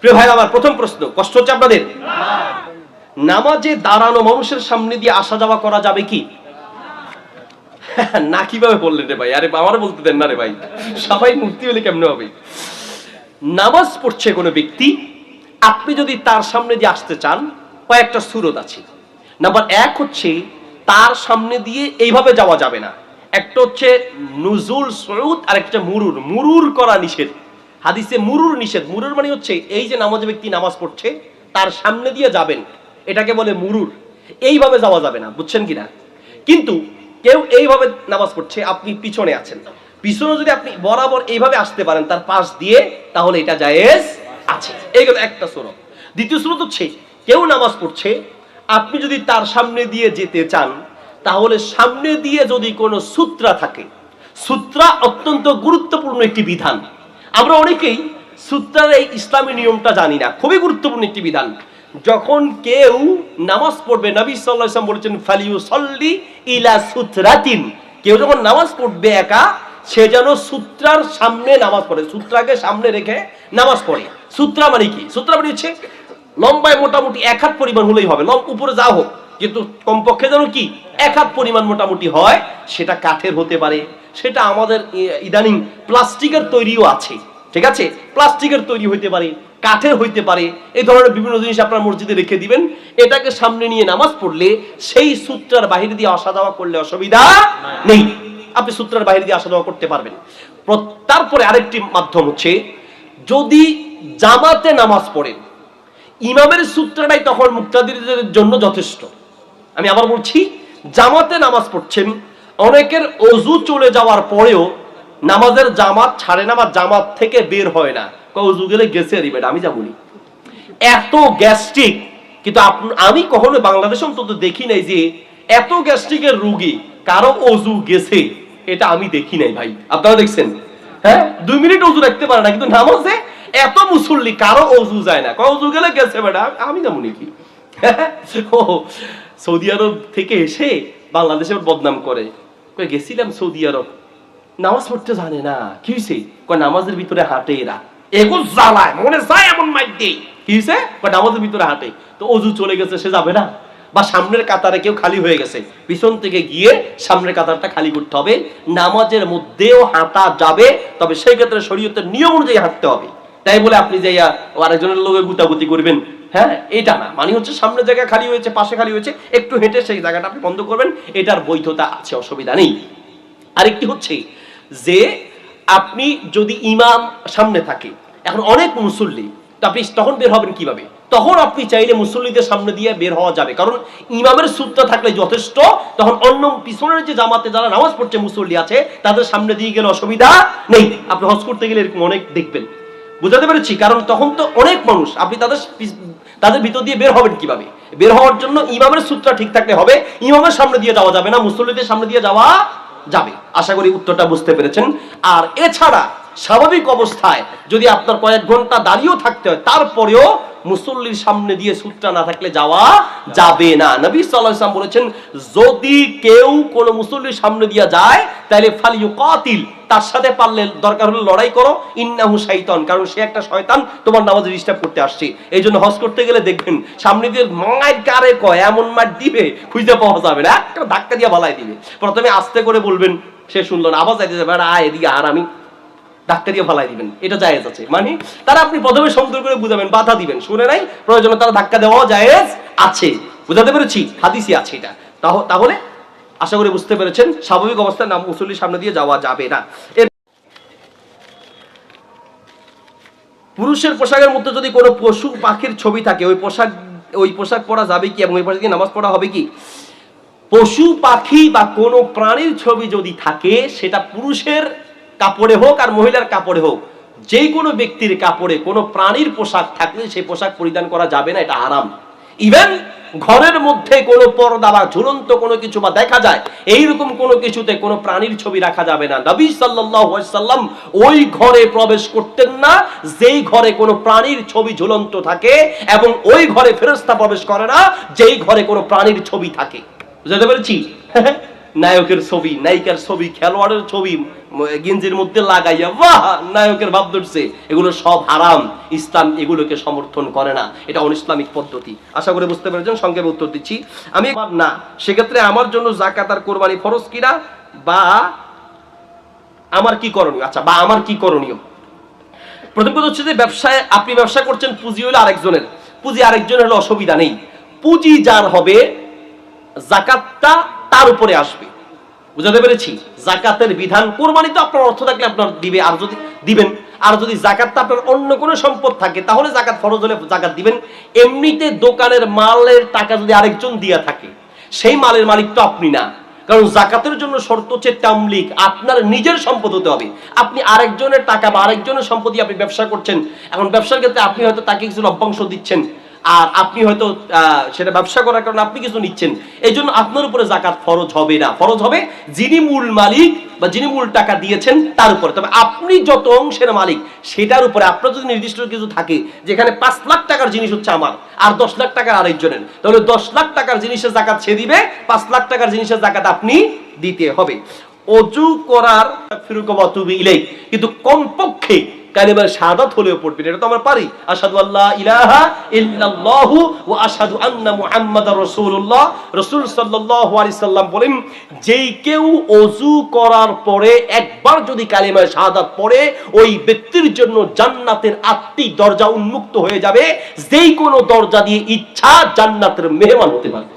প্রিয় ভাই আমার, প্রথম প্রশ্ন, কষ্ট হচ্ছে আপনাদের? নামাজে দাঁড়ানো মানুষের সামনে দিয়ে আসা যাওয়া করা যাবে কি না? কিভাবে বললেন রে ভাই? আরে আমার বলতে দেন না রে ভাই, সবাই মুক্তি হলে কেমনে হবে? নামাজ পড়ছে কোনো ব্যক্তি, আপনি যদি তার সামনে দিয়ে আসতে চান, কয়েকটা সুরত আছে। নাম্বার 1 হচ্ছে তার সামনে দিয়ে এইভাবে যাওয়া যাবে না। একটা হচ্ছে নুজুল সুউদ, আর একটা মুরুর। মুরুর করা নিষেধ, হাদিসে মুরুর নিষেধ। মুরুর মানে হচ্ছে এই যে নামাজে ব্যক্তি নামাজ পড়ছে তার সামনে দিয়ে যাবেন, এটাকে বলে মুরুর। এইভাবে যাওয়া যাবে না, বুঝছেন কিনা? কিন্তু কেউ এইভাবে নামাজ পড়ছে, আপনি পিছনে আছেন, পিছনে যদি আপনি বরাবর এইভাবে আসতে পারেন তার পাশ দিয়ে, তাহলে এটা জায়েজ আছে। এইগুলো একটা সুরত। দ্বিতীয় সুরত হচ্ছে কেউ নামাজ পড়ছে, আপনি যদি তার সামনে দিয়ে যেতে চান, তাহলে সামনে দিয়ে যদি কোনো সূত্রা থাকে, সূত্রা অত্যন্ত গুরুত্বপূর্ণ একটি বিধান। আমরা অনেকেই সূত্রার এই ইসলামী নিয়মটা জানি না, খুবই গুরুত্বপূর্ণ একটি বিধান। যখন কেউ নামাজ পড়বে, নবী সাল্লাল্লাহু আলাইহি ওয়াসাল্লাম বলেছেন ফালিউসাল্লি ইলা সূত্রাতিন, কেউ যখন নামাজ পড়বে একা, সে যেন সূত্রার সামনে নামাজ পড়ে, সূত্রাকে সামনে রেখে নামাজ পড়ে। সূত্রা মানে কি? সূত্রা মানে হচ্ছে লম্বায় মোটামুটি 1 হাত পরিমাণ হলেই হবে, উপরে যা হোক, কিন্তু কমপক্ষে যেন কি 1 হাত পরিমাণ মোটামুটি হয়। সেটা কাঠের হতে পারে, সেটা আমাদের ইদানিং প্লাস্টিকের তৈরিও আছে, ঠিক আছে? প্লাস্টিকের তৈরি হইতে পারে, কাঠের হইতে পারে, এই ধরনের বিভিন্ন জিনিস আপনার মসজিদে রেখে দিবেন। এটাকে সামনে নিয়ে নামাজ পড়লে সেই সূত্রার বাহিরে দিয়ে আসা যাওয়া করলে অসুবিধা নেই, আপনি সূত্রার বাহিরে দিয়ে আসা যাওয়া করতে পারবেন। তারপরে আরেকটি মাধ্যম হচ্ছে যদি জামাতে নামাজ পড়েন, ইমামের সূত্রটাই তখন মুক্তাদিরদের জন্য যথেষ্ট। আমি আবার বলছি, জামাতে নামাজ পড়ছেন, অনেকের অজু চলে যাওয়ার পরেও নামাজের জামাত ছাড়ে না বা জামাত থেকে বের হয় না, অজু গেলে গেছে রিবেট, আমি যাবনি, এত গ্যাস্ট্রিক। কিন্তু আমি কখনো বাংলাদেশে অন্তত দেখি নাই যে এত গ্যাস্ট্রিকের রোগী কারো অজু গেছে, এটা আমি দেখি নাই ভাই। আপনারা দেখছেন? হ্যাঁ, 2 মিনিট অজু রাখতে পারে না, কিন্তু নামাজে এত মুসল্লি কারো অজু যায় না, অজু গেলে গেছে বেটা, আমি যাবো নাকি? সৌদি আরব থেকে এসে বাংলাদেশে বদনাম করে, গেছিলাম সৌদি আরব, নামাজ পড়তে জানে না, কি হয়েছে? নামাজের ভিতরে হাঁটে এরা, এগো জ্বালায় মনে যায় এমন মাইর দেই, কি হয়েছে? নামাজের ভিতরে হাঁটে। তো অজু চলে গেছে, সে যাবে না? বা সামনের কাতারে কেউ খালি হয়ে গেছে, পিছন থেকে গিয়ে সামনের কাতারটা খালি করতে হবে। নামাজের মধ্যেও হাঁটা যাবে, তবে সেই ক্ষেত্রে শরীয়তের নিয়ম অনুযায়ী হাঁটতে হবে। তাই বলে আপনি যাইয়া আরেকজনের লোকে গুতাগুতি করবেন, হ্যাঁ, এটা না। মানে হচ্ছে সামনে জায়গা খালি হয়েছে, পাশে খালি হয়েছে, একটু হেঁটে সেই জায়গাটা আপনি বন্ধ করবেন, এটার বৈধতা আছে, অসুবিধা নেই। আরেকটি হচ্ছে যে আপনি যদি ইমাম সামনে থাকে, এখন অনেক মুসল্লি, তো আপনি তখন বের হবেন কিভাবে? তখন আপনি চাইলে মুসল্লিদের সামনে দিয়ে বের হওয়া যাবে, কারণ ইমামের সূত্র থাকলে যথেষ্ট। তখন অন্য পিছনের যে জামাতে যারা নামাজ পড়ছে মুসল্লি আছে, তাদের সামনে দিয়ে গেলে অসুবিধা নেই। আপনি হজ করতে গেলে এরকম অনেক দেখবেন, বুঝাতে পেরেছি? কারণ তখন তো অনেক মানুষ, আপনি তাদের ভিতর দিয়ে বের হবেন কিভাবে? বের হওয়ার জন্য ইমামের সূত্র ঠিক থাকলে হবে, ইমামের সামনে দিয়ে যাওয়া যাবে না, মুসল্লিদের সামনে দিয়ে যাওয়া যাবে। আশা করি উত্তরটা বুঝতে পেরেছেন। আর এছাড়া স্বাভাবিক অবস্থায় যদি আপনার কয়েক ঘন্টা দাঁড়িয়েও থাকতে হয়, তারপরেও মুসল্লির সামনে দিয়ে সূত্র না থাকলে যাওয়া যাবে না। নবী সাল্লাল্লাহু আলাইহি ওয়াসাল্লাম বলেছেন, যদি কেউ কোন মুসল্লির সামনে দিয়ে যায়, তাহলে ফালিয়ুকাতিল, তার সাথে পারলে দরকার হলে লড়াই করো, ইন্নাহু শাইতান, কারণ সে একটা শয়তান, তোমার নামাজে ডিস্টার্ব করতে আসছে। এই জন্য হজ করতে গেলে দেখবেন সামনে দিয়ে মার কারে কয় এমন মার দিবে, খুঁজে পাওয়া যাবে না, একটা ধাক্কা দিয়ে বালাই দিবে। প্রথমে আস্তে করে বলবেন, সে শুনলো না, আবার যাইতে যাবে, আয় এদিকে, আর আমি ধাক্কা দিয়ে ফালাই দিবেন, এটা জায়েজ আছে। মানে তারা আপনি প্রথমে সুন্দর করে বুঝাবেন, বাধা দিবেন, শুনে নাই প্রয়োজনে তারা ধাক্কা দেওয়াও জায়েজ আছে, বুঝাতে পেরেছি? হাদিসে আছে এটা। তাহলে আশা করি বুঝতে পেরেছেন, স্বাভাবিক অবস্থায় নাম মুসল্লির সামনে দিয়ে যাওয়া যাবে না। পুরুষের পোশাকের মধ্যে যদি কোনো পশু পাখির ছবি থাকে, ওই পোশাক পরা যাবে কি, এবং ওই পোশাক দিয়ে নামাজ পড়া হবে কি? পশু পাখি বা কোনো প্রাণীর ছবি যদি থাকে, সেটা পুরুষের কাপড়ে হোক আর মহিলার কাপড়ে হোক, যে কোনো ব্যক্তির কাপড়ে কোনো প্রাণীর পোশাক থাকলে সেই পোশাক পরিধান করা যাবে না, এটা হারাম। ইভেন ঘরের মধ্যে কোনো পর্দা বা ঝুলন্ত কোনো কিছু বা দেখা যায় এইরকম কোনো কিছুতে কোনো প্রাণীর ছবি রাখা যাবে না। নবী সাল্লাল্লাহু আলাইহি ওয়াসাল্লাম ওই ঘরে প্রবেশ করতেন না যেই ঘরে কোনো প্রাণীর ছবি ঝুলন্ত থাকে, এবং ওই ঘরে ফেরেশতা প্রবেশ করে না যেই ঘরে কোনো প্রাণীর ছবি থাকে। বুঝতে পেরেছি? নায়কের ছবি, নায়িকার ছবি, খেলোয়াড়ের ছবি গেঞ্জির মধ্যে লাগাইয়া বাহ নায়কের ভাব ধরছে, এগুলো সব হারাম। ইসলাম এগুলোকে সমর্থন করে না, এটা অনইসলামিক পদ্ধতি। আশা করে বুঝতে পেরেছেন, সংক্ষেপে উত্তর দিচ্ছি আমি। না, সেক্ষেত্রে আমার জন্য যাকাত আর কোরবানি ফরজ কিনা, বা আমার কি করণীয়? আচ্ছা, বা আমার কি করণীয়? প্রথম কথা হচ্ছে যে ব্যবসায় আপনি ব্যবসা করছেন, পুঁজি হলো আরেকজনের, পুঁজি আরেকজনের হলে অসুবিধা নেই। পুঁজি যার হবে যাকাতটা তার উপরে আসবে। বুঝাতে পেরেছি? যাকাতের বিধান, কোরবানি তো আপনার অর্থ থাকলে আপনার দিবে, আর যদি দিবেন, আর যদি যাকাতটা আপনার অন্য কোনো সম্পদ থাকে তাহলে যাকাত ফরজ হলে যাকাত দিবেন। এমনিতে দোকানের মালের টাকা যদি আরেকজন দিয়া থাকে, সেই মালের মালিক তো আপনি না, কারণ যাকাতের জন্য শর্ত হচ্ছে তামলিক, আপনার নিজের সম্পদ হতে হবে। আপনি আরেকজনের টাকা বা আরেকজনের সম্পত্তি আপনি ব্যবসা করছেন, এখন ব্যবসার ক্ষেত্রে আপনি হয়তো তাকে কিছু লভ্যাংশ দিচ্ছেন, আর আপনি হয়তো সেটা ব্যবসা করার কারণে আপনি কিছু নিচ্ছেন, এই জন্য আপনার উপরে যাকাত ফরজ হবে না। ফরজ হবে যিনি মূল মালিক বা যিনি মূল টাকা দিয়েছেন তার উপরে। তবে আপনি যত অংশের মালিক সেটার উপরে আপনার যদি নির্দিষ্ট কিছু থাকে, যেখানে 5 লাখ টাকার জিনিস হচ্ছে আমার আর 10 লাখ টাকার আরেকজনের, তাহলে 10 লাখ টাকার জিনিসের যাকাত সে দিবে, 5 লাখ টাকার জিনিসের যাকাত আপনি দিতে হবে। ওযু করার কিন্তু কমপক্ষে কালিমা শাহাদাত হলেও পড়বেন, এটা তো আমরা পারি। আশহাদু আল্লা ইলাহা ইল্লাল্লাহু ওয়া আশহাদু আন্না মুহাম্মাদার রাসূলুল্লাহ। রাসূল সাল্লাল্লাহু আলাইহি সাল্লাম বলেন, যেই কেউ ওযু করার পরে একবার যদি কালিমা শাহাদাত পড়ে, ওই ব্যক্তির জন্য জান্নাতের 8টি দরজা উন্মুক্ত হয়ে যাবে, যেই কোনো দরজা দিয়ে ইচ্ছা জান্নাতের মেহমান হতে পারবে।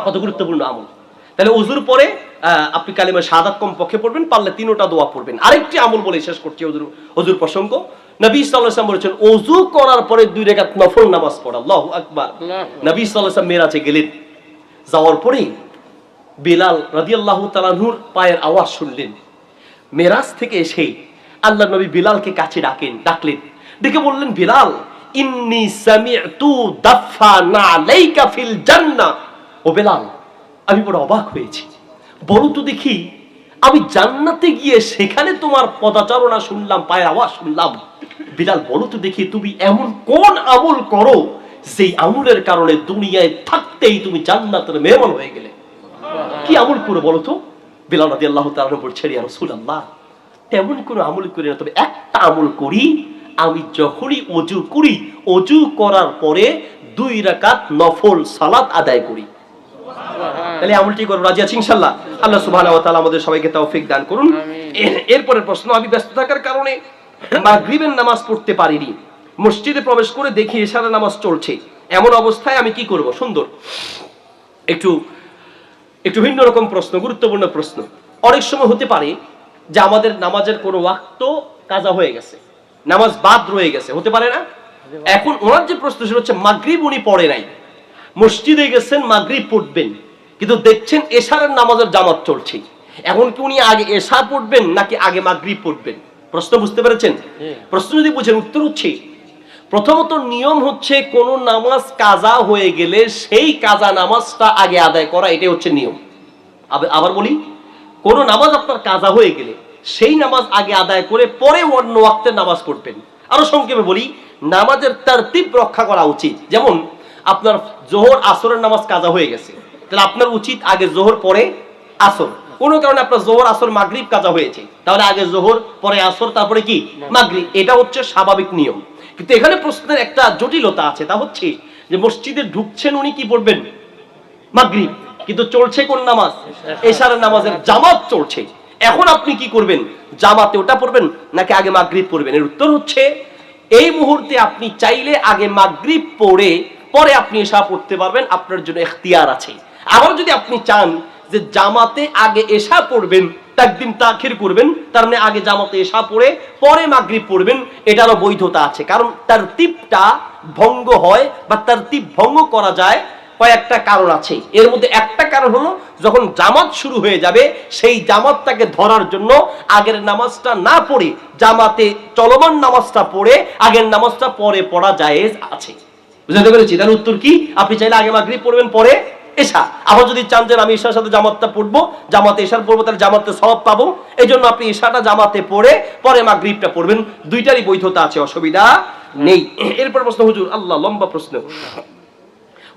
কত গুরুত্বপূর্ণ আমল। তাহলে ওযুর পরে আপনি কালিমা শাহাদাত কম পক্ষে পড়বেন, পারলে 3টা দোয়া পড়বেন। আরেকটি আমল বলে শেষ করছি ওযুর প্রসঙ্গ। নবী সাল্লাল্লাহু আলাইহি ওয়াসাল্লাম বলেছেন, ওযু করার পরে 2 রাকাত নফল নামাজ পড়া। আল্লাহু আকবার। নবী সাল্লাল্লাহু আলাইহি ওয়াসাল্লাম মেরাজে গেলেন, যাওয়ার পরে বিলাল রাদিয়াল্লাহু তাআলা আনহুর পায়ের আওয়াজ শুনলেন। মেরাজ থেকে এসে আল্লাহর নবী বিলালকে কাছে ডাকলেন, ডেকে বললেন, বিলাল, ইন্নী সামি'তু দাফানা আলাইকা ফিল জান্নাহ। ও বিলাল, আমি বড় অবাক হয়েছি, বলো তো দেখি, আমি জান্নাতে গিয়ে সেখানে তোমার পদাচারণা শুনলাম, পায়ের আওয়াজ শুনলাম। বিলাল, বলো তো দেখি, তুমি এমন কোন আমল করো যেই আমলের কারণে দুনিয়ায় থাকতেই তুমি জান্নাতের মেহমান হয়ে গেলে? কি আমল করো বলো তো? বিলাল রাদিয়াল্লাহু তাআলা বলছেন, ইয়া রাসূলুল্লাহ, তেমন কোনো আমল করি না, তবে একটা আমল করি, আমি যখনই ওযু করি, ওযু করার পরে 2 রাকাত নফল সালাত আদায় করি। তাহলে আমলটি করব, রাজি আছি ইনশাআল্লাহ। আল্লাহ সুবহানাহু ওয়া তাআলা আমাদের সবাইকে তৌফিক দান করুন। এরপরের প্রশ্ন, আমি ব্যস্ত থাকার কারণে মাগরিবের নামাজ পড়তে পারিনি, মসজিদে প্রবেশ করে দেখি ইশারের নামাজ চলছে, এমন অবস্থায় আমি কি করব? সুন্দর, একটু ভিন্ন রকম প্রশ্ন, গুরুত্বপূর্ণ প্রশ্ন। অনেক সময় হতে পারে যে আমাদের নামাজের কোনো ওয়াক্ত কাজা হয়ে গেছে, নামাজ বাদ রয়ে গেছে, হতে পারে না? এখন ওনার যে প্রশ্ন সেটা হচ্ছে, মাগরিব উনি পড়ে নাই, মসজিদে গেছেন মাগরিব পড়বেন, কিন্তু দেখছেন এশারের নামাজের জামাত চলছে, এখন কি উনি আগে এশা পড়বেন নাকি আগে মাগরিব পড়বেন? প্রশ্ন বুঝতে পেরেছেন? প্রশ্ন যদি বুঝেন, উত্তর হচ্ছে, প্রথমত নিয়ম হচ্ছে কোন নামাজ কাজা হয়ে গেলে সেই কাজা নামাজটা আগে আদায় করা, এটাই হচ্ছে নিয়ম। আবার বলি, কোন নামাজ আপনার কাজা হয়ে গেলে সেই নামাজ আগে আদায় করে পরে অন্য ওয়াক্তের নামাজ পড়বেন। আরো সংক্ষেপে বলি, নামাজের তারতিব রক্ষা করা উচিত। যেমন আপনার জোহর আসরের নামাজ কাজা হয়ে গেছে, তাহলে আপনার উচিত আগে জোহর পরে আসর। কোন কারণে আপনার জোহর আসর মাগরিব কাজা হয়েছে, তাহলে আগে জোহর পরে আসর তারপরে কি মাগরিব, এটা হচ্ছে স্বাভাবিক নিয়ম। কিন্তু এখানে প্রশ্নের একটা জটিলতা আছে, তা হচ্ছে যে মসজিদে ঢুকছেন উনি কি পড়বেন? মাগরিব, কিন্তু চলছে কোন নামাজ? এশারের নামাজের জামাত চলছে। এখন আপনি কি করবেন? জামাতে ওটা পড়বেন নাকি আগে মাগরিব পড়বেন? এর উত্তর হচ্ছে, এই মুহূর্তে আপনি চাইলে আগে মাগরিব পড়ে পরে আপনি এশা পড়তে পারবেন, আপনার জন্য ইখতিয়ার আছে। আবার যদি আপনি চান যে জামাতে আগে এশা পড়বেন, তাকদিম তাখির করবেন, তার মানে আগে জামাতে এশা পড়ে পরে মাগরিব পড়বেন, এটারও বৈধতা আছে। কারণ তারতিবটা ভঙ্গ হয় বা তারতিব ভঙ্গ করা যায় কয়েকটা কারণ আছে। এর মধ্যে একটা কারণ হলো, যখন জামাত শুরু হয়ে যাবে সেই জামাতটাকে ধরার জন্য আগের নামাজটা না পড়ে জামাতে চলমান নামাজটা পড়ে আগের নামাজটা পরে পড়া জায়েজ আছে। বুঝতে পেরেছি? তার উত্তর কি, আপনি চাইলে আগে মাগরিব পড়বেন পরে এশা। আবার যদি চান যে আমি এশার সাথে জামাতটা পড়বো, জামাতে এশার পড়বো, তাহলে জামাতে সওয়াব পাবো, এই জন্য আপনি এশাটা জামাতে পড়ে পরে মাগরিবটা পড়বেন, দুইটারই বৈধতা আছে, অসুবিধা নেই। এরপর প্রশ্ন, হুজুর, আল্লাহ লম্বা প্রশ্ন,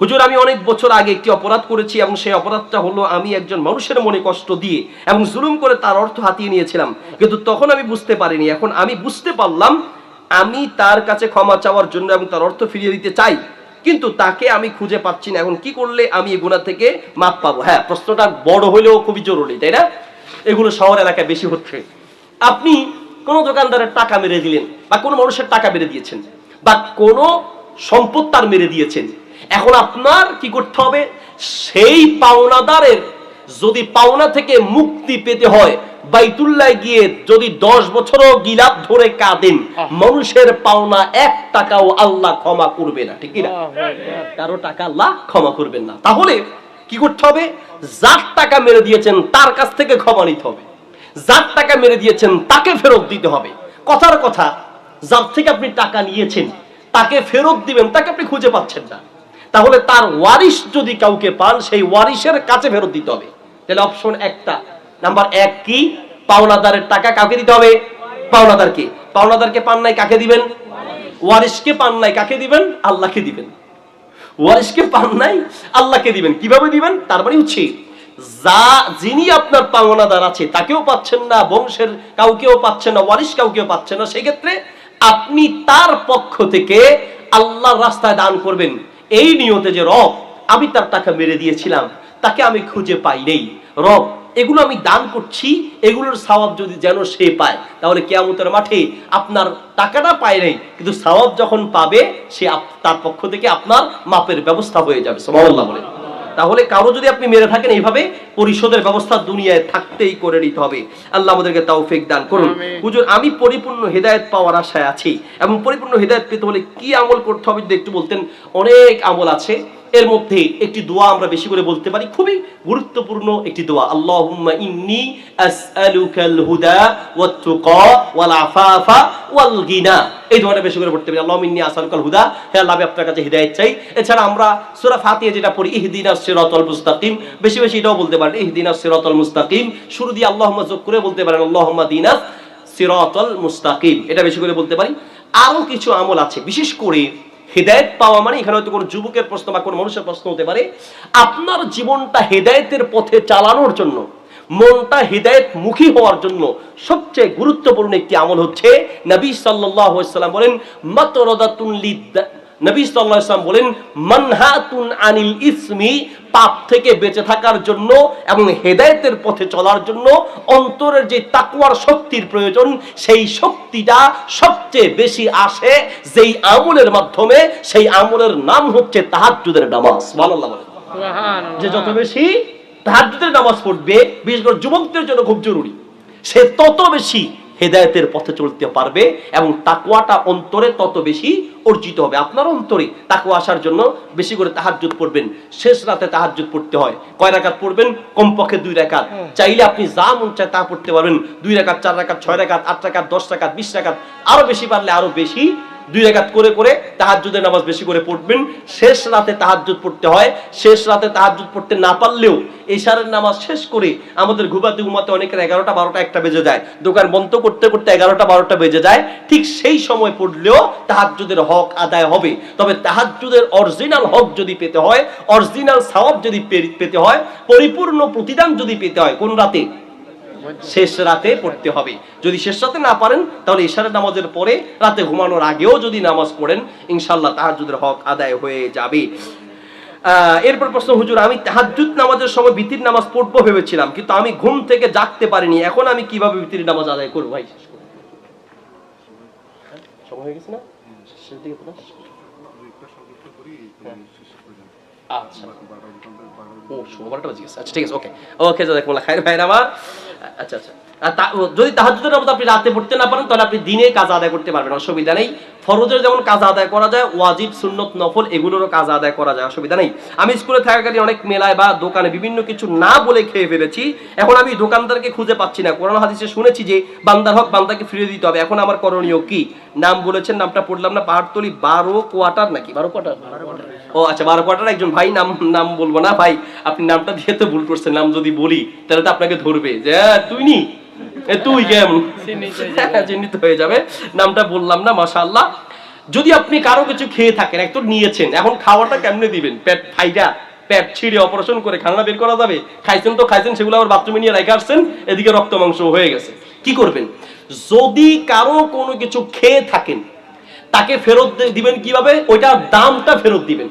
হুজুর আমি অনেক বছর আগে একটি অপরাধ করেছি এবং সেই অপরাধটা হলো আমি একজন মানুষের মনে কষ্ট দিয়ে এবং জুলুম করে তার অর্থ হাতিয়ে নিয়েছিলাম, কিন্তু তখন আমি বুঝতে পারিনি। এখন আমি বুঝতে পারলাম, আমি তার কাছে ক্ষমা চাওয়ার জন্য এবং তার অর্থ ফিরিয়ে দিতে চাই, কিন্তু তাকে আমি খুঁজে পাচ্ছি না। এখন কি করলে আমি এই গুনাহ থেকে মাপ পাবো? হ্যাঁ, প্রশ্নটা বড় হলেও খুবই জরুরি, তাই না? এগুলো শহর এলাকায় বেশি হচ্ছে। আপনি কোন দোকানদারের টাকা মেরে দিলেন, বা কোনো মানুষের টাকা মেরে দিয়েছেন, বা কোনো সম্পদ তার মেরে দিয়েছেন। এখন আপনার কি করতে হবে? সেই পাওনাদারের যদি পাওনা থেকে মুক্তি পেতে হয়, বাইতুল্লাহ গিয়ে যদি 10 বছরও গিলাপ ধরে কাঁদেন, মানুষের পাওনা 1 টাকাও আল্লাহ ক্ষমা করবে না, ঠিক না? কারো টাকা আল্লাহ ক্ষমা করবেন না। তাহলে কি করতে হবে? যার টাকা মেরে দিয়েছেন তার কাছ থেকে ক্ষমা নিতে হবে, যার টাকা মেরে দিয়েছেন তাকে ফেরত দিতে হবে। কথার কথা, যার থেকে আপনি টাকা নিয়েছেন তাকে ফেরত দিবেন, তাকে আপনি খুঁজে পাচ্ছেন না, তাহলে তার ওয়ারিশ যদি কাউকে পান, সেই ওয়ারিশের কাছে ফেরত দিতে হবে। তাহলে অপশন একটা, নাম্বার 1 কি? পাওনাদারের টাকা কাকে দিতে হবে? পাওনাদারকে। পাওনাদারকে পান নাই, কাকে দিবেন? ওয়ারিশকে পান নাই, কাকে দিবেন? আল্লাহকে দিবেন। ওয়ারিশকে পান নাই, আল্লাহকে দিবেন। কিভাবে দিবেন? তার মানে হচ্ছে, যিনি আপনার পাওনাদার আছে তাকেও পাচ্ছেন না, বংশের কাউকেও পাচ্ছেন না, ওয়ারিশ কাউকেও পাচ্ছেন না, সেই ক্ষেত্রে আপনি তার পক্ষ থেকে আল্লাহর রাস্তায় দান করবেন, এই নিয়তে যে রব, আমি তার টাকা মেরে দিয়েছিলাম, তাকে আমি খুঁজে পাই নেই, রব এগুলো আমি দান করছি, এগুলোর সওয়াব যদি যেন সে পায়, তাহলে কিয়ামতের মাঠে আপনার টাকাটা পায় নাই, কিন্তু সওয়াব যখন পাবে সে তার পক্ষ থেকে আপনার মাপের ব্যবস্থা হয়ে যাবে। সুবহানাল্লাহ বলে। তাহলে কারো যদি আপনি মেরে থাকেন, এইভাবে পরিশোধের ব্যবস্থা দুনিয়ায় থাকতেই করে নিতে হবে। আল্লাহ আমাদেরকে তৌফিক দান করুন। হুজুর আমি পরিপূর্ণ হেদায়েত পাওয়ার আশায় আছি, এবং পরিপূর্ণ হেদায়েত পেতে হলে কি আমল করতে হবে যদি একটু বলতেন। অনেক আমল আছে, এর মধ্যে একটি দোয়া আমরা বেশি করে বলতে পারি, খুবই গুরুত্বপূর্ণ একটি দোয়া, আল্লাহুম্মা ইন্নী আসআলুকাল হুদা ওয়াত তুকা ওয়াল আফাফা ওয়াল গিনা। এই দোয়াটা বেশি করে পড়তে পারি, আল্লাহুম্মা ইন্নী আসআলুকাল হুদা, হে আল্লাহ আমি আপনার কাছে হিদায়াত চাই। এছাড়া আমরা সূরা ফাতিহা যেটা পড়ি, ইহদিনাস সিরাতাল মুস্তাকিম, বেশি বেশি এটাও বলতে পারেন, ইহদিনাস সিরাতাল মুস্তাকিম। শুরু দিয়ে আল্লাহুম্মা যোগ করে বলতে পারেন, আল্লাহুম্মা দিনাস সিরাতাল মুস্তাকিম, এটা বেশি করে বলতে পারি। আরো কিছু আমল আছে, বিশেষ করে হেদায়েত পাওয়া মানে, এখানে হয়তো কোনো যুবকের প্রশ্ন বা কোনো মানুষের প্রশ্ন হতে পারে, আপনার জীবনটা হেদায়েতের পথে চালানোর জন্য, মনটা হেদায়েত মুখী হওয়ার জন্য সবচেয়ে গুরুত্বপূর্ণ একটি আমল হচ্ছে, নবী সাল্লাল্লাহু আলাইহি ওয়াসাল্লাম বলেন, মাতরাদাতুন নবী সাল্লাল্লাহু আলাইহি ওয়াসাল্লাম বলেন, মানহাতুন আনিল ইসমি, পাপ থেকে বেঁচে থাকার জন্য এবং হেদায়েতের পথে চলার জন্য অন্তরের যে তাকওয়ার শক্তির প্রয়োজন, সেই শক্তিটা সবচেয়ে বেশি আসে যেই আমলের মাধ্যমে, সেই আমলের নাম হচ্ছে তাহাজ্জুদের নামাজ। সুবহানাল্লাহ বলেন। যে যত বেশি তাহাজ্জুদের নামাজ পড়বে, বিশেষ করে যুবকদের জন্য খুব জরুরি, সে তত বেশি হেদায়েতের পথে চলতে পারবে এবং তাকওয়াটা অন্তরে তত বেশি অর্জিত হবে। আপনার অন্তরে তাকওয়া আসার জন্য বেশি করে তাহাজ্জুদ পড়বেন। শেষ রাতে তাহাজ্জুদ পড়তে হয়, কয় রাকাত পড়বেন? কমপক্ষে 2 রাকাত। চাইলে আপনি যা মন চায় তা পড়তে পারবেন, 2 রাকাত, 4 রাকাত, 6 রাকাত, 8 রাকাত, 10 রাকাত, 20 রাকাত, আরো বেশি পারলে আরো বেশি, 2 রাকাত করে করে তাহাজ্জুদের নামাজ বেশি করে পড়বেন। শেষ রাতে তাহাজ্জুদ পড়তে হয়, শেষ রাতে তাহাজ্জুদ পড়তে না পারলেও ইশারের নামাজ শেষ করে আমাদের ঘুমাতে ঘুমাতে অনেকের 11টা 12টা 1টা বেজে যায়, দোকান বন্ধ করতে করতে 11টা 12টা বেজে যায়, ঠিক সেই সময় পড়লেও তাহাজ্জুদের হক আদায় হবে। তবে তাহাজ্জুদের অরিজিনাল হক যদি পেতে হয়, অরিজিনাল সওয়াব যদি পেতে হয়, পরিপূর্ণ প্রতিদান যদি পেতে হয়, কোন রাতে? শেষ রাতে পড়তে হবে। যদি শেষ রাতে না পারেন, তাহলে ইশারের নামাজের পরে রাতে ঘুমানোর আগেও যদি নামাজ পড়েন, ইনশাআল্লাহ তাহাজ্জুদের হক আদায় হয়ে যাবে। এরপর প্রশ্ন, হুজুর আমি তাহাজ্জুদ নামাজের সময় বিতির নামাজ পড়বো ভেবেছিলাম, কিন্তু আমি ঘুম থেকে জাগতে পারিনি, এখন আমি কিভাবে বিতির নামাজ আদায় করব? ভাই সময় হয়ে গেছে না? শেষ দিকে পড়া। আচ্ছা, ও 12টা বেজে গেছে। আচ্ছা ঠিক আছে, ওকে ওকে, জাযাকুমুল্লাহ খাইর ভাইরা আমার। আচ্ছা আচ্ছা, যদি তাহাজ্জুদের নামাজ আপনি রাতে পড়তে না পারেন, তাহলে আপনি দিনে কাজা আদায় করতে পারবেন, অসুবিধা নেই। ফরজের যেমন কাজা আদায় করা যায়, ওয়াজিব, সুন্নত, নফল এগুলোরও কাজা আদায় করা যায়, অসুবিধা নেই। আমি স্কুলে থাকাকালীন অনেক মেলায় বা দোকানে বিভিন্ন কিছু না বলে খেয়ে ফেলেছি, এখন আমি দোকানদারকে খুঁজে পাচ্ছি না। কোরআন হাদিসে শুনেছি যে বান্দার হক বান্দাকে ফিরিয়ে দিতে হবে, এখন আমার করণীয় কি? নাম বলেছেন, নামটা পড়লাম না, পাহাড়তলি 12 কোয়ার্টার নাকি 12 কোয়ার্টার? ও আচ্ছা, 12 কোয়ার্টার একজন ভাই, নাম বলবো না ভাই, আপনি নামটা দিয়ে তো ভুল করছেন, নাম যদি বলি তাহলে তো আপনাকে ধরবে যে তুই নি, তুই কেমন চিহ্নিত হয়ে যাবে, নামটা বললাম না। মাশাআল্লাহ, যদি আপনি কারো কিছু খেয়ে থাকেন, এক তো নিয়েছেন, এখন খাওয়াটা কেমনে দিবেন? পেট ফাইটা, পেট ছিঁড়ে অপারেশন করে খানা বের করা যাবে? খাইছেন তো খাইছেন, সেগুলো আবার বাথরুমে নিয়ে রেখে আসছেন, এদিকে রক্ত মাংস হয়ে গেছে। কি করবেন? যদি কারো কোনো কিছু খেয়ে থাকেন, তাকে ফেরত দিবেন কিভাবে? ওইটার দামটা ফেরত দিবেন।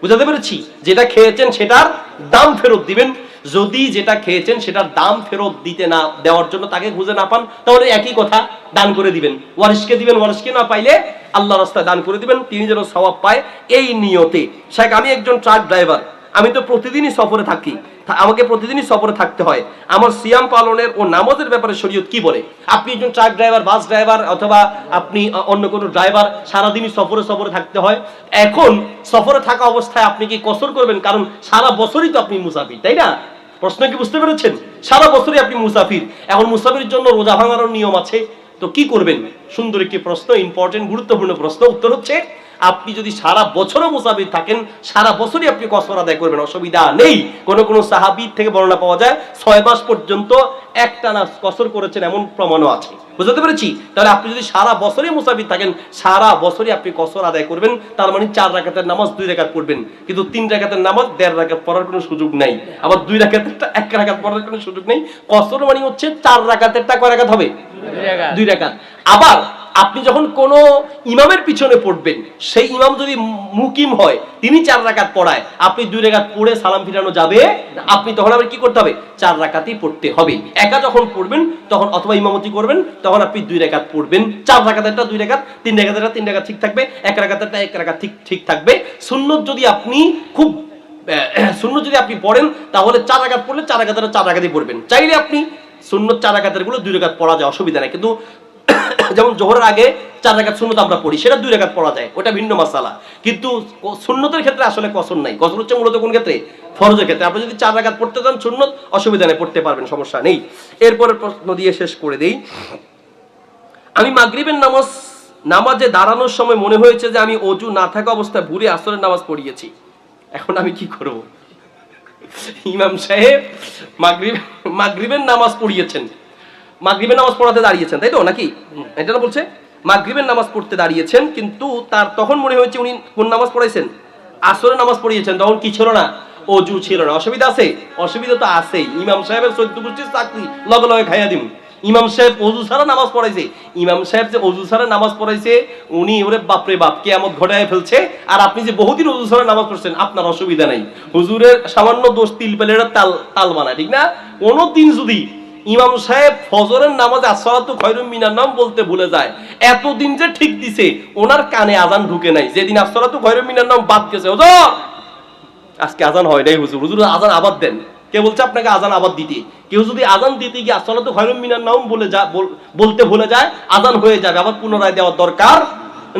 বুঝাতে পেরেছি? যেটা খেয়েছেন সেটার দাম ফেরত দিবেন। যদি যেটা খেয়েছেন সেটার দাম ফেরত দিতে না দেওয়ার জন্য তাকে খুঁজে না পান, তাহলে একই কথা, দান করে দিবেন। ওয়ারিশকে দিবেন, ওয়ারিশকে না পাইলে আল্লাহর রাস্তায় দান করে দিবেন, তিনি যেন সওয়াব পায় এই নিয়তে। শেখ, আমি একজন ট্রাক ড্রাইভার, আমি তো প্রতিদিনই সফরে থাকি, আমাকে প্রতিদিনই সফরে থাকতে হয়। আমার সিয়াম পালনের ও নামাজের ব্যাপারে শরীয়ত কি বলে? আপনি একজন ট্রাক ড্রাইভার, বাস ড্রাইভার, অথবা আপনি অন্য কোনো ড্রাইভার, সারাদিনই সফরে থাকতে হয়। এখন সফরে থাকা অবস্থায় আপনি কি কসর করবেন? কারণ সারা বছরই তো আপনি মুসাফির, তাই না? প্রশ্ন কি বুঝতে পেরেছেন? সারা বছরই আপনি মুসাফির। এখন মুসাফির জন্য রোজা ভাঙার নিয়ম আছে, তো কি করবেন? সুন্দর একটি প্রশ্ন, ইম্পর্টেন্ট, গুরুত্বপূর্ণ প্রশ্ন। উত্তর হচ্ছে, আপনি যদি সারা বছরও মুসাফির থাকেন, সারা বছরই আপনি কসর আদায় করবেন, অসুবিধা নেই। কোন সাহাবী থেকে বর্ণনা পাওয়া যায় 6 মাস পর্যন্ত একটানা কসর করেছেন, এমন প্রমাণও আছে। বুঝতে পেরেছি? তাহলে আপনি যদি সারা বছরই মুসাফির থাকেন, সারা বছরই আপনি কসর আদায় করবেন। তার মানে 4 রাকাতের নামাজ 2 রাকাত পড়বেন, কিন্তু 3 রাকাতের নামাজ 1.5 রাকাত পড়ার কোনো সুযোগ নাই। আবার 2 রাকাতেরটা 1 রাকাত পড়ার কোনো সুযোগ নেই। কসর মানে হচ্ছে 4 রাকাতেরটা কয় রাকাত হবে? 2 রাকাত। আবার আপনি যখন কোন ইমামের পিছনে পড়বেন, সেই ইমাম যদি মুকিম হয়, তিনি 4 রাকাত পড়ায়, আপনি 2 রাকাত পড়ে সালাম ফিরানো যাবে? আপনি তখন আবার কি করতে হবে? 4 রাকাতই পড়তে হবে। একা যখন পড়বেন তখন, অথবা ইমামতি করবেন, তখন আপনি 2 রাকাত পড়বেন। 4 রাকাতেরটা 2 রাকাত, 3 রাকাতেরটা 3 রাকাত ঠিক থাকবে, 1 রাকাতেরটা 1 রাকাত ঠিক থাকবে। সুন্নত যদি আপনি সুন্নত যদি আপনি পড়েন, তাহলে 4 রাকাত পড়লে 4 রাকাতেরটা 4 রাকাতই পড়বেন। চাইলে আপনি সুন্নত 4 রাকাতের গুলো 2 রাকাত পড়া যায়, অসুবিধা নাই। কিন্তু যেমন জোহরের আগে 4 রাকাত সুন্নত আমরা পড়ি, সেটা 2 রাকাত পড়া যায়, ওটা ভিন্ন মাসালা। কিন্তু সুন্নতের ক্ষেত্রে আসলে কসর নাই। কসর হচ্ছে মূলত কোন ক্ষেত্রে? ফরজের ক্ষেত্রে। আপনি যদি 4 রাকাত পড়তে চান সুন্নত, অসুবিধা নেই, পড়তে পারবেন, সমস্যা নেই। এরপরের প্রশ্ন দিয়ে শেষ করে দেই। আমি মাগরিবের নামাজে দাঁড়ানোর সময় মনে হয়েছে যে আমি ওযু না থাকা অবস্থায় ভুলে আসরের নামাজ পড়িয়েছি, এখন আমি কি করব? ইমাম সাহেব মাগরিবের নামাজ পড়িয়েছেন, মাগরিবের নামাজ পড়াতে দাঁড়িয়েছেন, তাই তো নাকি? এটা না বলছে? মাগরিবের নামাজ পড়তে দাঁড়িয়েছেন, কিন্তু তার তখন মনে হয়েছে উনি কোন নামাজ পড়াইছেন? আসরের নামাজ পড়িয়েছেন। তখন কি ছিল না? ওযু ছিল না। অসুবিধা আছে? অসুবিধা তো আছেই। ইমাম সাহেবের 14 গোষ্ঠীর চাকরি, লগে লগে খাইয়া দিন। ইমাম সাহেব ওযু ছাড়া নামাজ পড়াইছে। ইমাম সাহেব যে ওযু ছাড়া নামাজ পড়াইছে, উনি ওরে বাপরে বাপ কিয়ামত ঘটায় ফেলছে। আর আপনি যে বহুদিন ওযু ছাড়া নামাজ পড়ছেন, আপনার অসুবিধা নাই। হুজুরের সামান্য দোষ তিল পেলেরা তাল বানায়, ঠিক না? কোনদিন যদি ইমাম সাহেব ফজরের নামাজে আসসালাতু খায়রুম মিনান নাম বলতে ভুলে যায়, এতদিন যে ঠিক দিছে, ওনার কানে আজান ঢুকে নাই। যেদিন আসসালাতু খায়রুম মিনান নাম বাদ গেছে, হুজুর আজকে আজান হয় নাই, হুজুর হুজুর আজান আবাদ দেন। কে বলছে আপনাকে আজান আবাদ দিতে? কেউ যদি আজান দিতে গিয়ে আসসালাতু খায়রুম মিনান নাম বলতে ভুলে যায়, আজান হয়ে যাবে, আবার পুনরায় দেওয়ার দরকার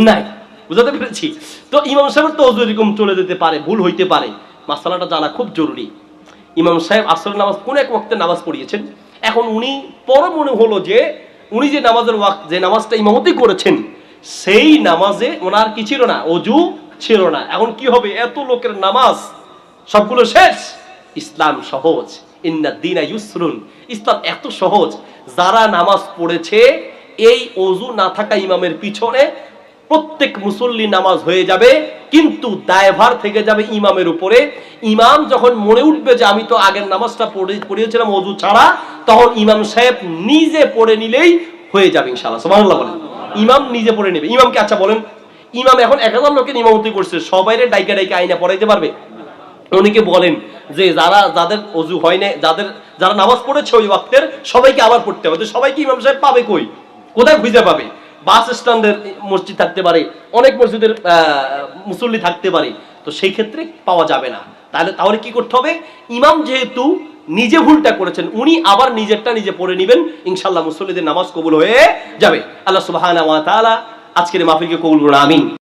নাই। বুঝতে পেরেছি? তো ইমাম সাহেবের তো ওযু এরকম চলে যেতে পারে, ভুল হইতে পারে। মাসালাটা জানা খুব জরুরি। ইমাম সাহেব আসরের নামাজ কোন এক ওয়াক্তে নামাজ পড়িয়েছেন, এখন উনি পরে মনে হলো যে উনি যে নামাজের ওয়াক্ত, যে নামাজটা ইমামতি করেছেন, সেই নামাজে ওনার কি ছিল না? ওযু ছিল না। এখন কি হবে? এত লোকের নামাজ সবগুলো শেষ। ইসলাম সহজ, ইন্নাদ দীনা ইউসরুন, ইসলাম এত সহজ। যারা নামাজ পড়েছে এই ওযু না থাকা ইমামের পিছনে, প্রত্যেক মুসল্লি নামাজ হয়ে যাবে, কিন্তু দায়ভার থেকে যাবে ইমামের উপরে। ইমাম যখন মনে উঠবে যে আমি তো আগের নামাজটা পড়িয়েছিলাম ওযু ছাড়া, তখন ইমাম সাহেব নিজে পড়ে নিলেই হয়ে যাবে ইনশাআল্লাহ। সুবহানাল্লাহ বলেন। ইমাম নিজে পড়ে নেবে। ইমামকে আচ্ছা বলেন, ইমাম এখন 1000 লোকের ইমামতি করছে, সবাইরে ডাইকা আইনা পড়াইতে পারবে? অনেকে বলেন যে যাদের ওযু হয় না, যারা নামাজ পড়েছে ওই ওয়াক্তের, সবাইকে আবার পড়তে হবে। সবাইকে ইমাম সাহেব পাবে কই? কোথায় খুঁজে পাবে? বাস স্ট্যান্ডের মসজিদ থাকতে পারে, অনেক মসজিদের মুসল্লি থাকতে পারে, তো সেই ক্ষেত্রে পাওয়া যাবে না। তাহলে কি করতে হবে? ইমাম যেহেতু নিজে ভুলটা করেছেন, উনি আবার নিজেরটা নিজে পড়ে নেবেন, ইনশাআল্লাহ মুসল্লিদের নামাজ কবুল হয়ে যাবে। আল্লাহ সুবহানাহু ওয়া তাআলা আজকের মাহফিলকে কবুল করুন, আমিন।